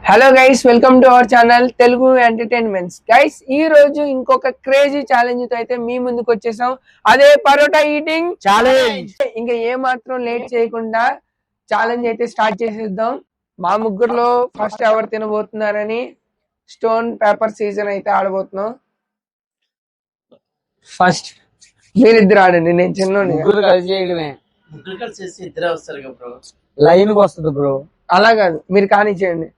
Hello guys, welcome to our channel Telugu entertainments. Guys, ఈ రోజు ఇంకొక క్రేజీ ఛాలెంజ్ తో అయితే మీ ముందుకు వచ్చేసాం. అదే పరోటా ఈటింగ్ ఛాలెంజ్. ఇంకా ఏ మాత్రం లేట్ చేయకుండా ఛాలెంజ్ అయితే స్టార్ట్ చేసేద్దాం. మా ముగ్గురులో ఫస్ట్ ఎవరు తినబోతున్నారని స్టోన్ పేపర్ సీజన్ అయితే ఆడబోతున్నాం. ఫస్ట్ మీరిద్దరు ఆడండి, నేను చిన్న లైన్ వస్తుంది బ్రో. అలా కాదు, మీరు కానీ చేయండి.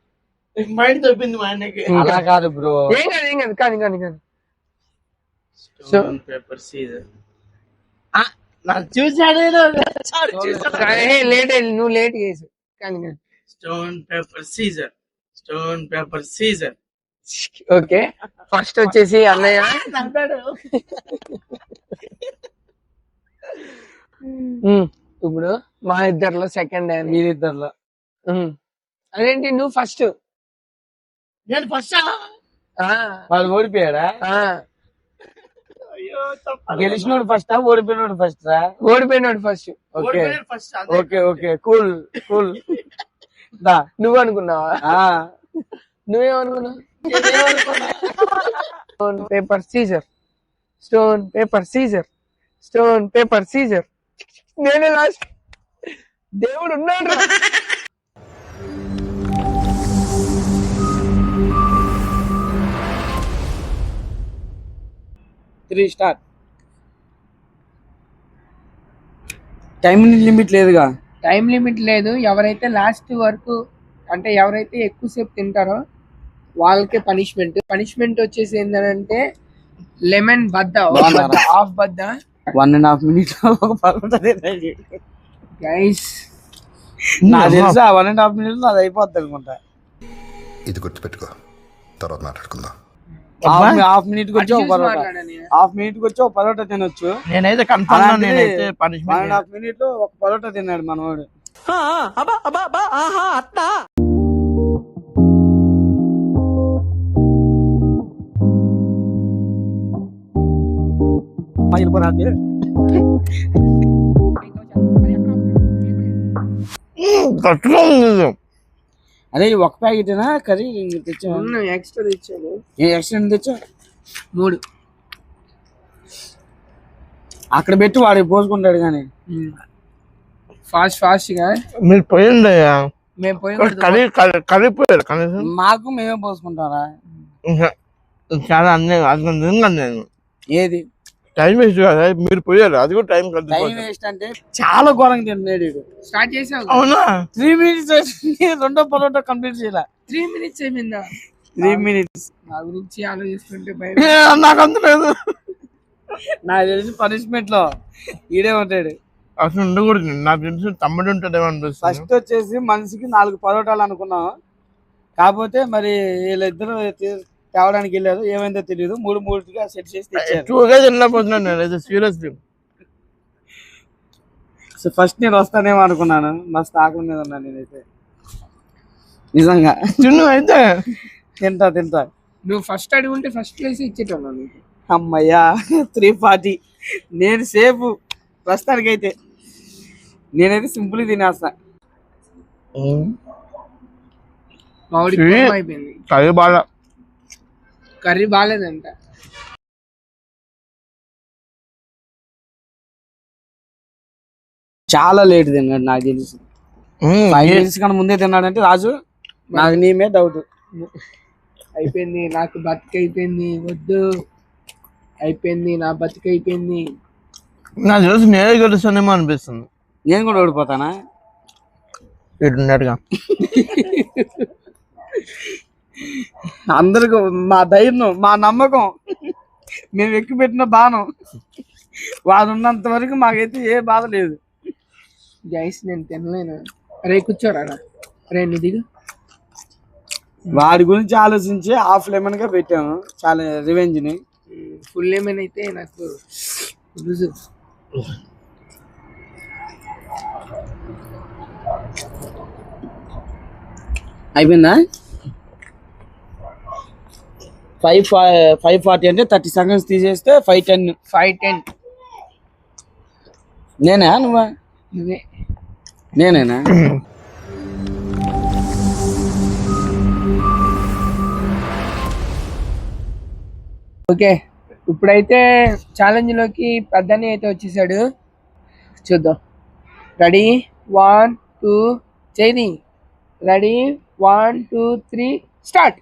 మైండ్ తప్పింది మా ఆయనకి. అలా కాదు బ్రో, ఏం కాదు కానీ స్టోన్ పేపర్ సీజర్ నాకు చూసాడు. లేట్ అయ్యి నువ్వు లేట్ చేసి కానీ stone paper scissor. Okay, first వచ్చేసి అన్నయ్య. ఇప్పుడు మా ఇద్దర్లో సెకండ్ హ్యాండ్, మీరిద్దర్లో. అదేంటి నువ్వు ఫస్ట్? నేను ఫస్ట్. వాళ్ళు ఓడిపోయాడా? గెలిచినోడు ఫస్ట్, ఓడిపోయినోడు ఫస్ట్ రా? ఓడిపోయినోడు first. Okay okay okay, cool cool. దా, నువ్వు అనుకున్నావా? నువ్వేమనుకున్నావు? Stone paper scissor, stone paper scissor, stone paper scissor. నేనే లాస్ట్. దేవుడు ఉన్నాడు. 3 స్టార్ట్. టైం లిమిట్ లేదుగా? టైం లిమిట్ లేదు. ఎవరైతే లాస్ట్ వరకు అంటే ఎవరైతే ఎక్కువసేపు తింటారో వాళ్ళకే పనిష్మెంట్ వచ్చేసి ఏంటంటే లెమన్ బద్ద, హాఫ్ బద్ద. 1.5 minutes ఒక పరోటా తినాలి గైస్. నాకు తెలుసా 1.5 minutes అది అయిపోద్ది అనుకుంటా. ఇది గుర్తుపెట్టుకో, తర్వాత మాట్లాడుకుందాం. హాఫ్ మినిట్ వచ్చి ఒక పరోటా తినొచ్చు. నేనైతే కన్ఫర్మ్. నేనైతే పనిష్మెంట్ 1.5 minutes ఒక పరోటా తిన్నాడు మనవాడు. అదే ఒక ప్యాకెటేనా కర్రీ తెచ్చా? ఎక్స్ట్రా తెచ్చాను. ఎక్స్ట్రా తెచ్చా? 3. అక్కడ పెట్టి వాడు పోసుకుంటాడు కానీ ఫాస్ట్ గా. మీరు పోయింది. మేము పోయి కలిపోయారు కనీసం. మాకు మేమే పోసుకుంటారా? చాలా అన్నీ నేను ఏది టైం వేస్ట్ కదా, మీరు పోయారు. అది కూడా టైం టైం వేస్ట్ అంటే చాలా ఘోరంగా తిన్నాడు. స్టార్ట్ చేసావు. అవునా? 3 minutes రెండో పరోటా కంప్లీట్ చేయాల. 3 minutes అయిపోయిందా? 3 minutes. నా గురించి ఆలోచిస్తుంటే నాకు అందలేదు. నాకు తెలిసి పనిష్మెంట్ లో ఈడే ఉంటాడు. అసలు ఉండకూడదు. నాకు తెలిసి తమ్ముడు ఉంటాడేమో అనిపిస్తుంది. ఫస్ట్ వచ్చేసి మనిషికి 4 పరోటాలు అనుకున్నాం. కాకపోతే మరి వీళ్ళిద్దరు తేవడానికి వెళ్ళారు. ఏమైందో తెలియదు. 3 సెట్ చేసి ఎక్కువగా తినలేకపోతున్నాను నేనైతే సీరియస్లీ. సో ఫస్ట్ నేను వస్తానేమో అనుకున్నాను. మస్తు ఆకలి మీద ఉన్నాను నేనైతే నిజంగా. అయితే తింటా. నువ్వు ఫస్ట్ అడుగుంటే ఫస్ట్ ప్లేస్ ఇచ్చేటోళ్ళు నీకు. అమ్మయ్యా 340. నేను సేఫ్ ప్రస్తుతానికైతే. నేనైతే సింపుల్ తినేస్తా. అయిపోయింది. కర్రీ బాగాలేదంట. చాలా లేట్ తిన్నాడు నాకు తెలిసి. 5 minutes కన్నా ముందే తిన్నాడంటే రాజు నాకు నీ మీద డౌట్. అయిపోయింది, నాకు బతికైపోయింది. వద్దు, అయిపోయింది, నా బతికైపోయింది. నాకు తెలిసి నేనే గెలుస్తానేమో అనిపిస్తుంది. నేను కూడా ఓడిపోతానా? ఇటున్నట్టుగా అందరికి మా ధైర్యం, మా నమ్మకం, మేము ఎక్కి పెట్టిన బాణం వాడు ఉన్నంత వరకు మాకైతే ఏ బాధ లేదు. గైస్, నేను తినలేను. రే కూర్చోరా. రే నువ్వు దిగు. వాడి గురించి ఆలోచించి హాఫ్ లెమన్ గా పెట్టాను చాలా రివెంజ్ ని. ఫుల్ లెమన్ అయితే నాకు రుజు. అయిపోయిందా? 540 అంటే 30 seconds తీసేస్తే 510. నేనా నువ్వా? నేనేనా? ఓకే, ఇప్పుడైతే ఛాలెంజ్ లోకి పెద్దని అయితే వచ్చేసాడు. చూద్దాం. రెడీ 1 2 చేయి. Ready 1 2 3 start.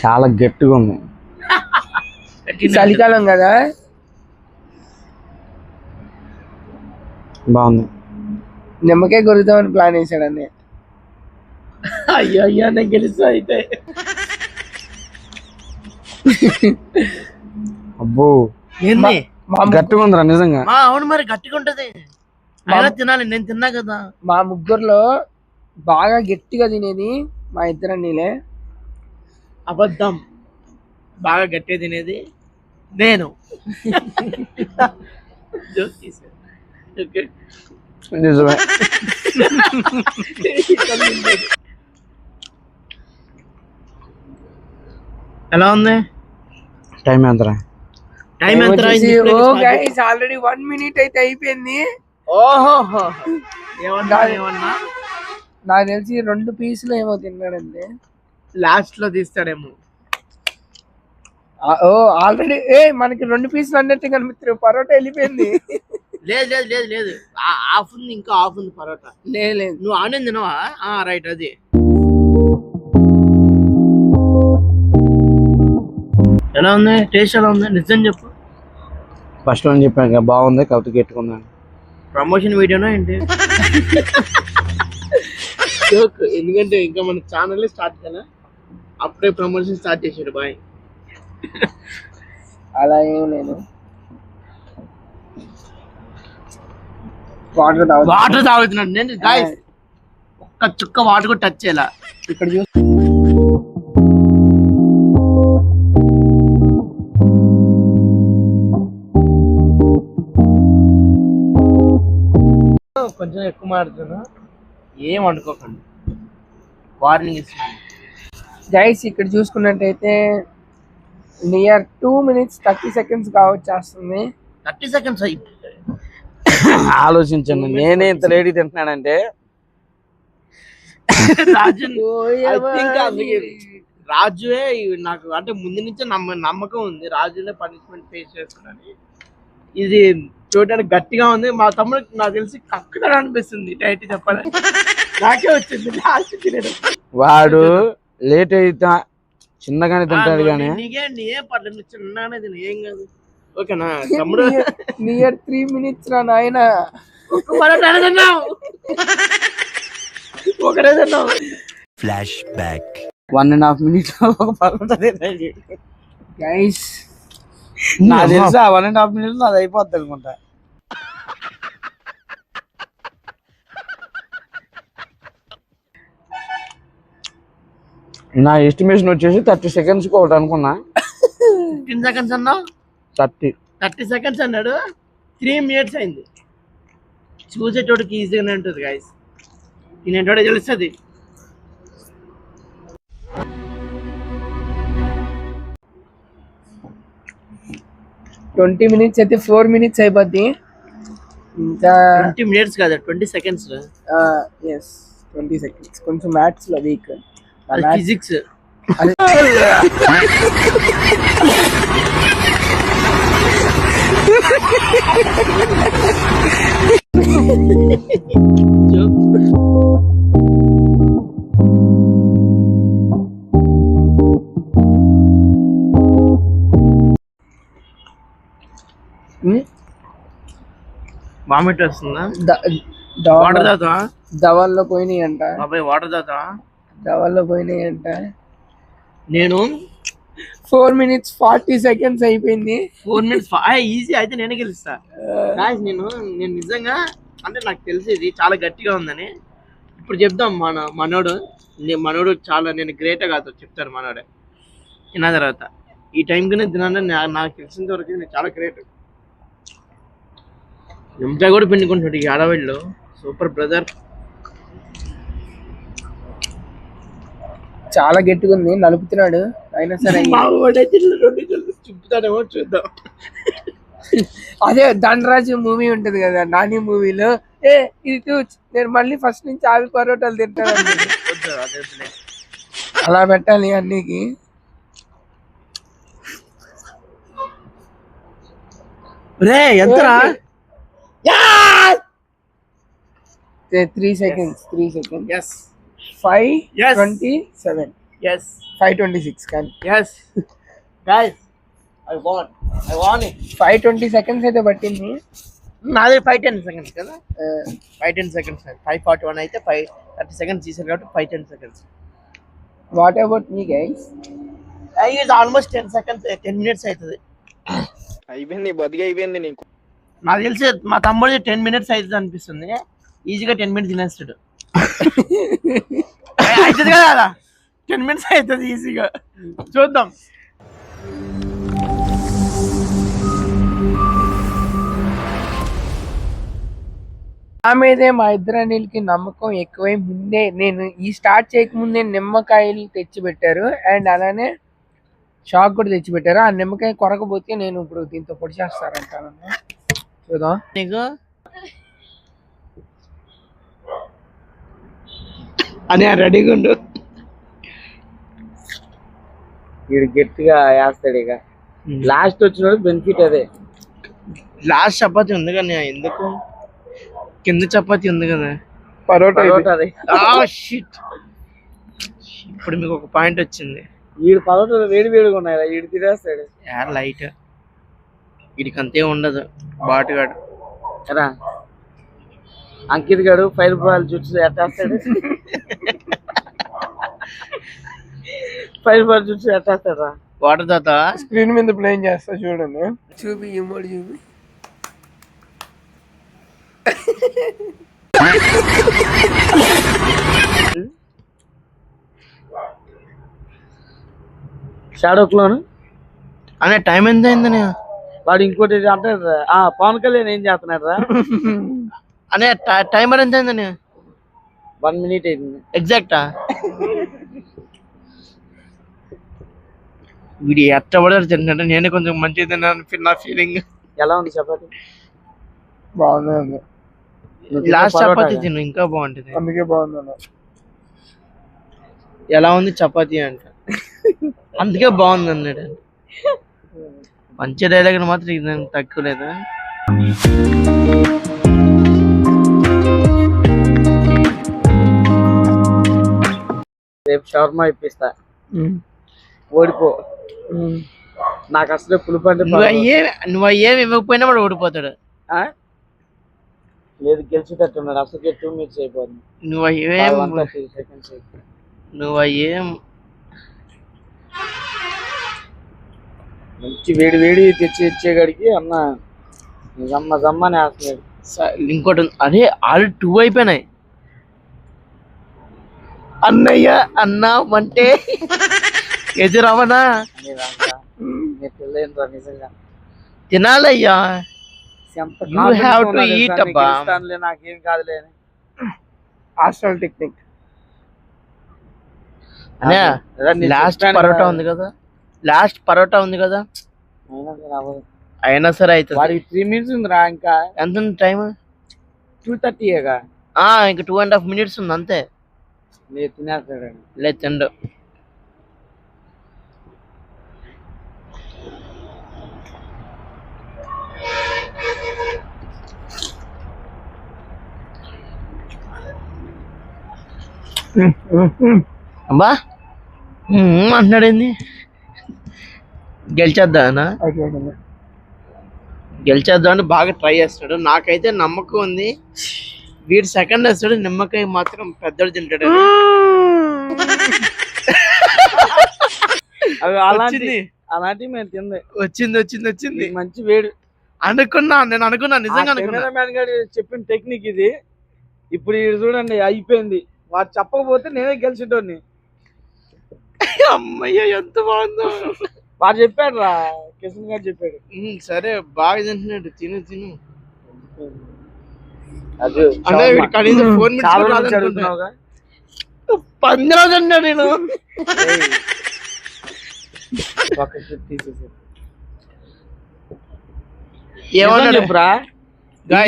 చాలా గట్టిగా ఉంది. చలికాలం కదా, బాగుంది. నిమ్మకాయ కొరుద్దామని ప్లాన్ వేసాడు అన్నీ. అయ్యా నేను గెలుస్తా అయితే. అబ్బో ఏంది గట్టిగా ఉందిరా నిజంగా. అవును మరి గట్టిగా ఉంటది. అయినా తినాలి, నేను తిన్నా కదా. మా ముగ్గురులో బాగా గట్టిగా తినేది మా ఇద్దరన్నీలే. అబద్ధం. బాగా గట్టిగా తినేది నేను. నిజమే. ఎలా ఉంది టైం ఎంతరా? టైం ఎంత? ఆల్రెడీ 1 minute అయితే అయిపోయింది. ఓహో ఏమన్నా నాకు తెలిసి 2 పీసులు ఏమో తిన్నాడండి. లాస్ట్ లో తీస్తాడేమో. ఆల్రెడీ మనకి 2 పీసులు అన్నట్టు కనిపిస్తారు. పరోటా వెళ్ళిపోయింది. లేదు లేదు లేదు లేదు, హాఫ్ ఉంది, ఇంకా హాఫ్ ఉంది పరోటా. లేదు నువ్వు ఆనంద్ తినవా? రైట్. అది ఎలా ఉంది? టేస్ట్ ఎలా ఉంది? నిజం చెప్పు. ఫస్ట్ అని చెప్పాను బాగుంది, కాకపోతే గట్టుకుందాను. ప్రమోషన్ వీడియోనా ఏంటి? జోక్. ఎందుకంటే ఇంకా మన ఛానల్ స్టార్ట్ కదా, అప్పుడే ప్రమోషన్ స్టార్ట్ చేశాడు బాయ్. అలా ఏం లేదు. వాటర్ తాగుతున్నాడు నేను గాయ్స్. ఒక్క చుక్క వాటర్ కూడా టచ్ చేయాల. ఇక్కడ చూసి కొంచెం ఎక్కువ మాడుతున్నా, ఏం అనుకోకండి, వార్నింగ్ ఇస్తున్నాను. గైస్ ఇక్కడ చూసుకున్నట్టయితే నియర్ 2 minutes 30 seconds కావచ్చేస్తుంది. 30 seconds అయ్యి. ఆలోచించండి, నేనే ఇంత లేడీ తింటున్నానంటే రాజువే నాకు అంటే ముందు నుంచే నమ్మకం ఉంది, రాజునే పనిష్మెంట్ ఫేస్ చేస్తున్నాను. ఇది చూడడానికి గట్టిగా ఉంది. మా తమ్ముడికి నాకు తెలిసి కక్కుతాడు అనిపిస్తుంది. డైరెక్ట్ చెప్పాలి, నాకే వచ్చింది లాస్ట్ తినడం. వాడు లేట్ అయితే చిన్నగానే తింటాడు కానీ నీకేం పర్లేదు, చిన్నగానే తిన, ఏం కాదు. ఓకేనా తమ్ముడు? నియర్ 3 minutes రా నాయన. ఒకరే తిన్నావు. Flash back. 1.5 minutes ఒక పరోటా తిన్నాడు గైస్. నాకు తెలుసు 1.5 minutes అది అయిపోద్ది అనుకుంటా. నా ఎస్టిమేషన్ వచ్చేసి 30 seconds ఒకటి అనుకున్నా. 15 seconds అన్నావు. 30 seconds అన్నాడు. 3 minutes అయింది. చూసేటోడికి ఈజీగానే ఉంటుంది గైస్, తినేటోడే తెలుస్తుంది. 20 minutes అయితే 4 minutes అయిపోద్ది. ఇంకా 20 minutes కాదు, 20 seconds. yes 20 seconds. కొంచెం మ్యాథ్స్ లో వీక్. ఫిజిక్స్. వామిట్ వస్తుందా? వాటర్ తాగుతా. దవాల్లో పోయినాయి అంట. బాబాయ్ వాటర్ తాగుతా. దవాల్లో పోయినాయి అంట. నేను 4 minutes 40 seconds అయిపోయింది. 4 minutes ఈజీ అయితే నేనే గెలుస్తా. నేను నిజంగా అంటే నాకు తెలిసేది చాలా గట్టిగా ఉందని. ఇప్పుడు చెప్దాం. మనోడు చాలా, నేను గ్రేట్ కాదు చెప్తారు మనోడే తిన్న తర్వాత. ఈ టైం కన్నా తినాలని నాకు తెలిసినంత వరకు నేను చాలా గ్రేట్. నిమ్మకాయ కూడా పిండుకుంటాడు ఈ ఆడవాళ్ళు. Super brother. చాలా గట్టిగా ఉంది, నలుపుతున్నాడు. అయినా సరే చూపుతాడేమో, చూద్దాం. అదే ధనరాజు మూవీ ఉంటది కదా, నాని మూవీలో ఇది నేను మళ్ళీ ఫస్ట్ నుంచి ఆవి పరోటాలు తింటాను. అలా పెట్టాలి అన్నికి. రే ఎంతరా? 3 seconds. ఎస్ 5:27. ఎస్ 5:26 కానీ yes guys I want it. 5:20 seconds అయితే పట్టింది. నాది 5-10 seconds కదా. 5-10 seconds. 5:41 అయితే 5:30 seconds తీసారు కాబట్టి 5-10 seconds. What about me guys? ఇది ఆల్మోస్ట్ 10 seconds 10 minutes అవుతుంది. అయిపోయింది బతికి అయిపోయింది నీకు. నాకు తెలిసి మా తమ్ముడు 10 minutes అవుతుంది అనిపిస్తుంది. ఈజీగా 10 minutes తినేస్తాడు. అవుతుంది కదా 10 minutes అవుతుంది ఈజీగా. చూద్దాం. ఆ మీదే మా ఇద్దరు అనిల్కి నమ్మకం ఎక్కువై ముందే నేను ఈ స్టార్ట్ చేయకముందే నిమ్మకాయలు తెచ్చి పెట్టారు అండ్ అలానే షాక్ కూడా తెచ్చి పెట్టారు. ఆ నిమ్మకాయ కొరకపోతే నేను ఇప్పుడు దీంతో పొడి చేస్తారంటాను. చూద్దాం. నీకు అని రెడీగా ఉండు. వీడు గట్టిగా వేస్తాడు. ఇక లాస్ట్ వచ్చినప్పుడు బెనిఫిట్ అదే. లాస్ట్ చపాతి ఉంది కానీ ఎందుకు కింద చపాతి ఉంది కదా. పరోటా అదే షిట్. ఇప్పుడు మీకు ఒక పాయింట్ వచ్చింది. వీడు పరోటాలు వేడిగా ఉన్నాయి. వీడు తినేస్తాడు. లైట్ వీడికి అంతే ఉండదు. బాటుగాడు కదా అంకిత్ గాడు 5 రూపాయల జ్యూస్ ఎట్టేస్తాడు. 5 రూపాయల జ్యూస్ ఎట్టేస్తాడు. వాటర్ తాత స్క్రీన్ మీద ప్లేన్ చేస్తా చూడండి. చూపి ఇమ్మడి చూపి. షాడో క్లోన్ అనే టైం ఎంత అయిందని వాడు ఇంకోటి అంటే పవన్ కళ్యాణ్ ఏం చేస్తున్నాడు రా అనే టైమర్ ఎంత అయిందని 1 minute అయింది ఎగ్జాక్టా. వీడి ఎట్టబడారు తింటే నేనే కొంచెం మంచిగా తిన్నాను నా ఫీలింగ్. ఎలా ఉంది చపాతి? బాగుంది. లాస్ట్ చపాతి తిను ఇంకా బాగుంటుంది. అందుకే బాగుంది. ఎలా ఉంది చపాతి అంట అందుకే బాగుంది అన్నాడు. మంచి డైలాగ్ మాత్రం ఇది తక్కువ లేదా. రేపు షవర్మా ఇప్పిస్తా. ఓడిపో. నాకు అసలు పులుపు అంటే నువ్వు అయ్యేమి ఇవ్వకపోయినా వాడు ఓడిపోతాడు. లేదు గెలిచేటట్టున్నాడు. అసలు 2 minutes అయిపోతుంది. నువ్వు అయ్యేం మంచి వేడి తెచ్చి ఇచ్చేగాడికి అన్న జమ్మని వేస్తున్నాడు. ఇంకోటి అదే ఆల్రెడీ 2 అయిపోయినాయి. అన్నయ్య అన్నా అంటే ఎదురవనా తెలియదురా నిజంగా. తినాలయ్యా. You have to eat అబ్బా. నాకేం కాదులే. Hostel technique. లాస్ట్ పరోటా ఉంది కదా అయినా సరే అవుతుంది. వాడికి 3 minutes ఉందిరా. ఇంకా ఎంత ఉంది టైం? 2:30 ఇంకా 2.5 minutes ఉంది అంతే. లేదు తినేస్తాడు. లేదు తిండు. అబ్బా అంటున్నాడేంది? గెలిచేద్దామనా? గెలిచేద్దాం అని బాగా ట్రై చేస్తాడు. నాకైతే నమ్మకం ఉంది వీడు సెకండ్ వేస్తాడు. నిమ్మకాయ మాత్రం పెద్దడు తింటాడు. అలాంటివి మేము తింది. వచ్చింది మంచి వేడి నేను అనుకున్నా నిజంగా కెమెరామ్యాన్ గారు చెప్పిన టెక్నిక్ ఇది. ఇప్పుడు ఇది చూడండి అయిపోయింది. వాడు చెప్పకపోతే నేనే గెలిచేటోని. అమ్మయ్య ఎంత బాగుందో. వాడు చెప్పాడు రా, కిషన్ గారు చెప్పాడు. సరే బాగా తింటున్నాడు. తిను అది కనీసం 4 minutes అడుగుతున్నావుగా. 15 అన్నాడు నేను. ఏమన్నా చెప్పురా.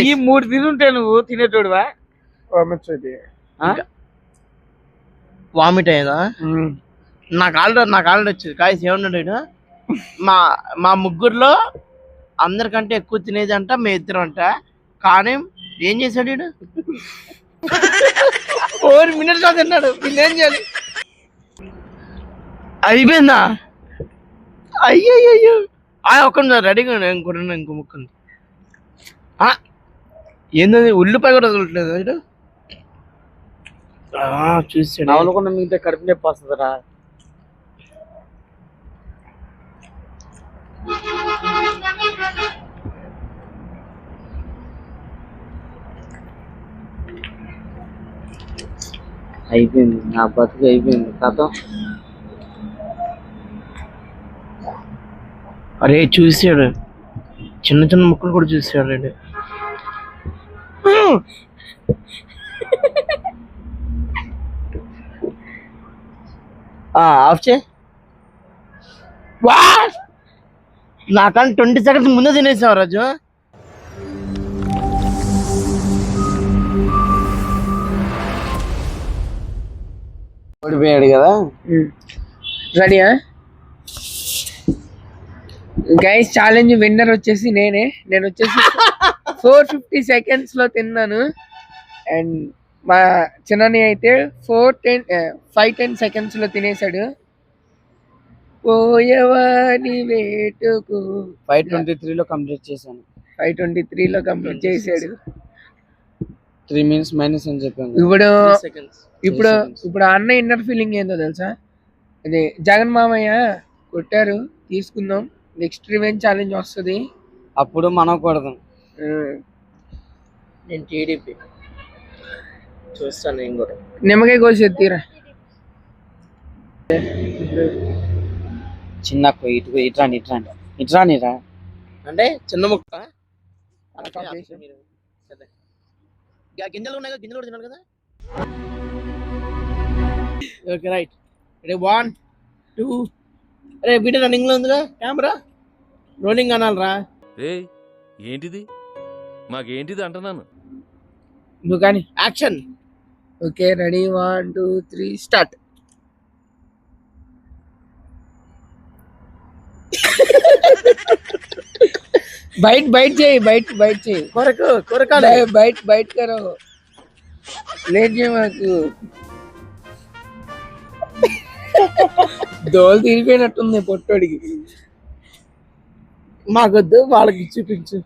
ఈ 3 తినుంటే నువ్వు తినేటోడువా? వామిట్ అయ్యేదా? నాకు ఆల్రెడీ వచ్చింది కాయస్ ఏమన్నాడు ఈడు? మా ముగ్గురులో అందరికంటే ఎక్కువ తినేది అంట మీ ఇద్దరు అంట. కానీ ఏం చేశాడు వీడు? 4 minutes లో తిన్నాడు. వీళ్ళేం చేయాలి? అయిపోయిందా? అయ్యో ఒక్క రెడీగా ఇంకో ముక్క ఉంది. ఏంటది ఉల్లిపాయ కూడా వదలట్లేదు వీడు. చూసాడు నవ్వులుకున్న మిగతా కడుపు నొప్పి వస్తుందిరా. అయిపోయింది నా బతుకు, అయిపోయింది కథ. అరే చూసాడు, చిన్న చిన్న ముక్కలు కూడా చూసాడు అండి. ఆఫ్ చే. నాకన్నా 20 seconds ముందే తినేసావు రాజు. ఓడిపోయాడు కదా. రెడీయా గైస్? ఛాలెంజ్ విన్నర్ వచ్చేసి నేను వచ్చేసి 450 seconds లో తిన్నాను. అండ్ మా చిన్నని అయితే 5-10 seconds లో తినేసాడు. పోయేవాని వేటుకు 5:23 లో కంప్లీట్ చేశాను. 5:23 లో కంప్లీట్ చేసాడు. 3 minutes మైనస్ అని చెప్పాను. ఇప్పుడు అన్న ఇన్నర్ ఫీలింగ్ ఏందో తెలుసా? అదే జగన్ మామయ్య కొట్టారు, తీసుకుందాం, నెక్స్ట్ రివెంజ్ ఛాలెంజ్ వస్తుంది, అప్పుడు మనం కొడదాం. నేను టీడీపీ చూస్తాను. నేను కూడా నిమ్మకాయ కోసి ఎత్తిరా. చిన్న ఇట్రానిరా అంటే చిన్న ముక్క గింజలు ఉన్నాయి కదా, గింజలు కూడా తినాలి కదా. Okay right. 1 2. అరే వీడియో రన్నింగ్ లో ఉందిగా, కెమెరా రోలింగ్ అనాలరా. ఏంటిది మాకేంటిది అంటున్నాను. నువ్వు కానీ action. Okay ready 1 2 3 start. Bite చేయి, బైట్ చేయి, కొరకాలి. బైట్ కరో, లేట్ చేయ మాకు. దోలు తీరిపోయినట్టుంది పొట్టోడికి. మాకొద్దు, వాళ్ళకి చూపించు.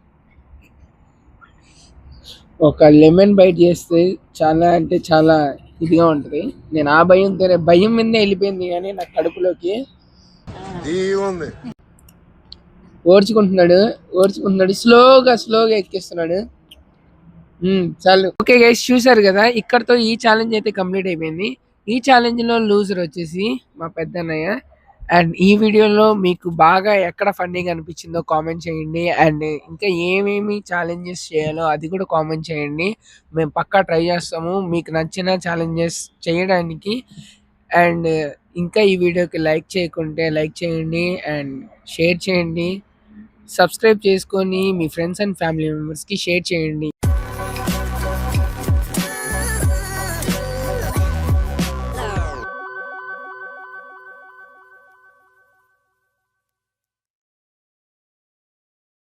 ఒక లెమన్ బైట్ చేస్తే చాలా అంటే చాలా ఇదిగా ఉంటది. నేను ఆ భయం మీదే వెళ్ళిపోయింది కానీ నా కడుపులోకి. ఓడ్చుకుంటున్నాడు, స్లోగా ఎక్కిస్తున్నాడు. చాలు. ఓకే గైస్, చూసారు కదా, ఇక్కడతో ఈ ఛాలెంజ్ అయితే కంప్లీట్ అయిపోయింది. ఈ ఛాలెంజ్ లో లూజర్ వచ్చేసి మా పెద్దన్నయ్య. అండ్ ఈ వీడియోలో మీకు బాగా ఎక్కడ ఫన్నీగా అనిపించిందో కామెంట్ చేయండి. అండ్ ఇంకా ఏమేమి ఛాలెంజెస్ చేయాలో అది కూడా కామెంట్ చేయండి. మేము పక్కా ట్రై చేస్తాము మీకు నచ్చిన ఛాలెంజెస్ చేయడానికి. అండ్ ఇంకా ఈ వీడియోకి లైక్ చేయకుంటే లైక్ చేయండి అండ్ షేర్ చేయండి. సబ్స్క్రైబ్ చేసుకొని మీ ఫ్రెండ్స్ అండ్ ఫ్యామిలీ మెంబర్స్కి షేర్ చేయండి.